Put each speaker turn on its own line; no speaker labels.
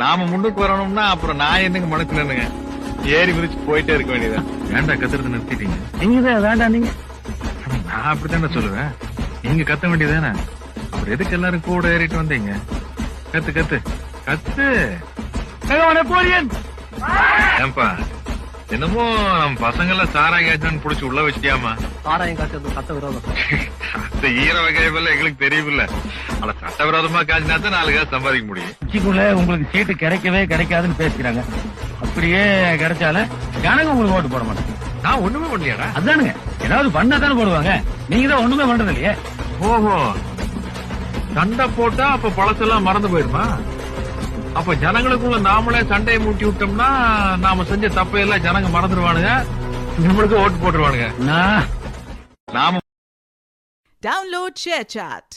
நாம முன்னுக்கு வரணும்னா அப்புறம் நான் என்னங்க மனசுலன்னுங்க ஏறி மிதிச்சு போயிட்டே இருக்க வேண்டியதான். வேண்டாம் கத்துறது நிறுத்திட்டீங்க. நீங்கதான் வேண்டாம் நீங்க. நான் அப்படித்தானே சொல்லுவேன். நீங்க கத்த வேண்டியதானே. அப்புறம் எதுக்கு எல்லாரும் கூட ஏறிட்டு வந்தீங்க? கத்து கத்து கத்து. போறியன் ஏன்பா என்னமோ நம்ம பசங்க எல்லாம் சாராயம் காய்ச்சான்னு புடிச்சு உள்ள வச்சிட்டியாமா?
சாராயம் காய்ச்சது சட்ட விரோதம்.
அந்த ஈர வகையில எங்களுக்கு தெரியவில்ல. ஆனா சட்டவிரோதமா காய்ச்சினா தான் 4 காசு சம்பாதிக்க முடியும்.
கட்சிக்குள்ள உங்களுக்கு சீட்டு கிடைக்கவே கிடைக்காதுன்னு பேசிக்கிறாங்க. அப்படியே கிடைச்சாலும் ஜனங்க உங்களுக்கு ஓட்டு போட மாட்டாங்க.
நான் ஒண்ணுமே பண்ணலையாடா.
அதானுங்க ஏதாவது பண்ணா தானே போடுவாங்க. நீங்க தான் ஒண்ணுமே பண்றது இல்லையே.
ஓஹோ சண்டை போட்டா அப்ப பழசெல்லாம் மறந்து போயிருமா? அப்ப ஜனங்களுக்குள்ள நாமளே சண்டையை மூட்டி விட்டோம்னா நாம செஞ்ச தப்பையெல்லாம் ஜனங்க மறந்துடுவானுங்க, நம்மளுக்கு ஓட்டு போட்டுருவானுங்க. நாம
Download ShareChat.